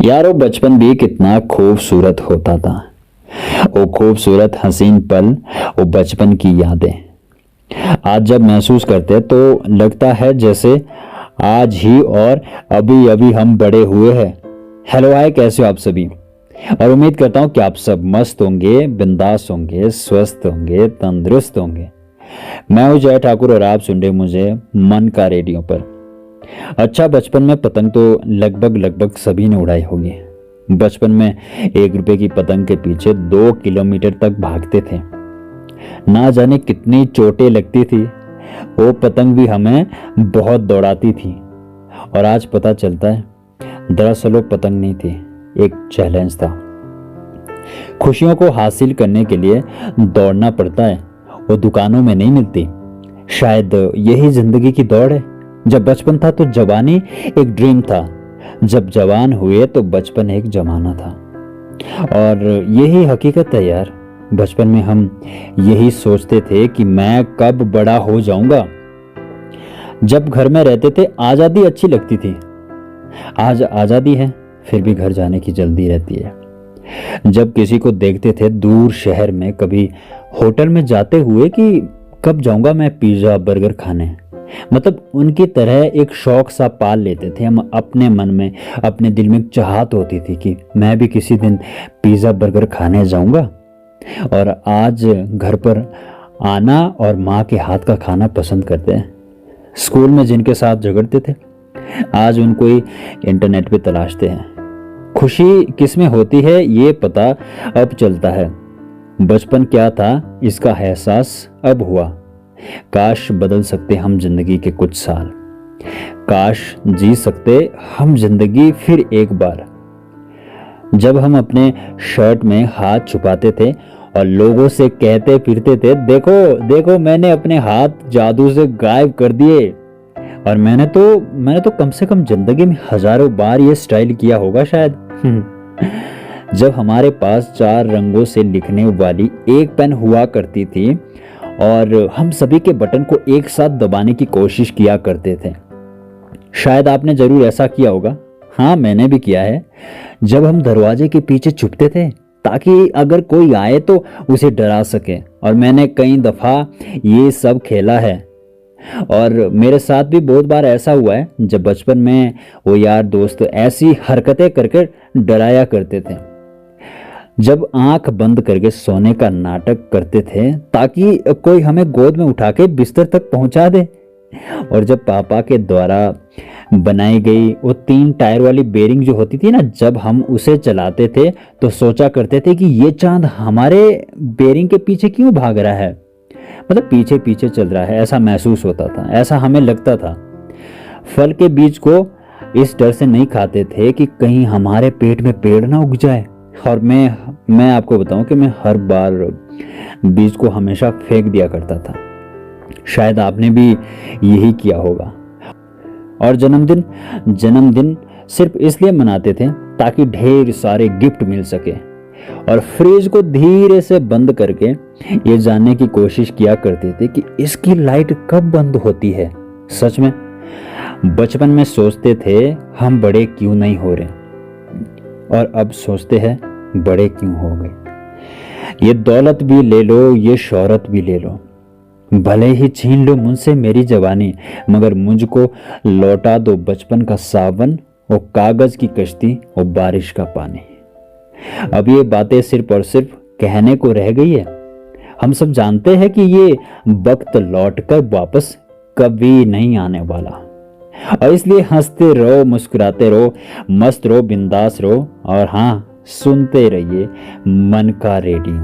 यारो बचपन भी कितना खूबसूरत होता था। वो खूबसूरत हसीन पल, वो बचपन की यादें आज जब महसूस करते तो लगता है जैसे आज ही और अभी अभी हम बड़े हुए हैं। हेलो हाय, कैसे हो आप सभी? और उम्मीद करता हूँ कि आप सब मस्त होंगे, बिंदास होंगे, स्वस्थ होंगे, तंदुरुस्त होंगे। मैं हूँ जय ठाकुर और आप सुन रहे मुझे मन का रेडियो पर। अच्छा, बचपन में पतंग तो लगभग लगभग सभी ने उड़ाई होगी। बचपन में 1 रुपए की पतंग के पीछे 2 किलोमीटर तक भागते थे। ना जाने कितनी चोटें लगती थी। वो पतंग भी हमें बहुत दौड़ाती थी। और आज पता चलता है दरअसल वो पतंग नहीं थी, एक चैलेंज था। खुशियों को हासिल करने के लिए दौड़ना पड़ता है, वो दुकानों में नहीं मिलती। शायद यही जिंदगी की दौड़ है। जब बचपन था तो जवानी एक ड्रीम था, जब जवान हुए तो बचपन एक जमाना था। और यही हकीकत है यार। बचपन में हम यही सोचते थे कि मैं कब बड़ा हो जाऊंगा। जब घर में रहते थे आजादी अच्छी लगती थी। आज आजादी है फिर भी घर जाने की जल्दी रहती है। जब किसी को देखते थे दूर शहर में कभी होटल में जाते हुए कि कब जाऊंगा मैं पिज्जा बर्गर खाने, मतलब उनकी तरह एक शौक सा पाल लेते थे हम अपने मन में। अपने दिल में एक चाहत होती थी कि मैं भी किसी दिन पिज्जा बर्गर खाने जाऊंगा। और आज घर पर आना और माँ के हाथ का खाना पसंद करते हैं। स्कूल में जिनके साथ झगड़ते थे आज उनको ही इंटरनेट पे तलाशते हैं। खुशी किस में होती है ये पता अब चलता है। बचपन क्या था इसका एहसास अब हुआ। काश बदल सकते हम जिंदगी के कुछ साल। काश जी सकते हम जिंदगी फिर एक बार। जब हम अपने शर्ट में हाथ छुपाते थे और लोगों से कहते फिरते थे, देखो देखो मैंने अपने हाथ जादू से गायब कर दिए। और मैंने तो कम से कम जिंदगी में हजारों बार ये स्टाइल किया होगा शायद। जब हमारे पास 4 रंगों से लिखने वाली एक पेन हुआ करती थी और हम सभी के बटन को एक साथ दबाने की कोशिश किया करते थे। शायद आपने जरूर ऐसा किया होगा। हाँ, मैंने भी किया है। जब हम दरवाजे के पीछे छुपते थे ताकि अगर कोई आए तो उसे डरा सके। और मैंने कई दफा ये सब खेला है। और मेरे साथ भी बहुत बार ऐसा हुआ है जब बचपन में वो यार दोस्त ऐसी हरकतें करके डराया करते थे। जब आंख बंद करके सोने का नाटक करते थे ताकि कोई हमें गोद में उठा के बिस्तर तक पहुंचा दे। और जब पापा के द्वारा बनाई गई वो 3 टायर वाली बेरिंग जो होती थी ना, जब हम उसे चलाते थे तो सोचा करते थे कि ये चांद हमारे बेरिंग के पीछे क्यों भाग रहा है, मतलब पीछे पीछे चल रहा है। ऐसा महसूस होता था, ऐसा हमें लगता था। फल के बीज को इस डर से नहीं खाते थे कि कहीं हमारे पेट में पेड़ ना उग जाए। और मैं आपको बताऊं कि मैं हर बार बीज को हमेशा फेंक दिया करता था। शायद आपने भी यही किया होगा। और जन्मदिन सिर्फ इसलिए मनाते थे ताकि ढेर सारे गिफ्ट मिल सके। और फ्रिज को धीरे से बंद करके ये जानने की कोशिश किया करते थे कि इसकी लाइट कब बंद होती है। सच में बचपन में सोचते थे हम बड़े क्यों नहीं हो रहे, और अब सोचते हैं बड़े क्यों हो गए। ये दौलत भी ले लो, ये शोहरत भी ले लो, भले ही छीन लो मुझसे मेरी जवानी, मगर मुझको लौटा दो बचपन का सावन, वो कागज की कश्ती, वो बारिश का पानी। अब ये बातें सिर्फ और सिर्फ कहने को रह गई है। हम सब जानते हैं कि ये वक्त लौटकर वापस कभी नहीं आने वाला। और इसलिए हंसते रहो, मुस्कुराते रहो, मस्त रहो, बिंदास रहो, और हाँ, सुनते रहिए मन का रेडियो।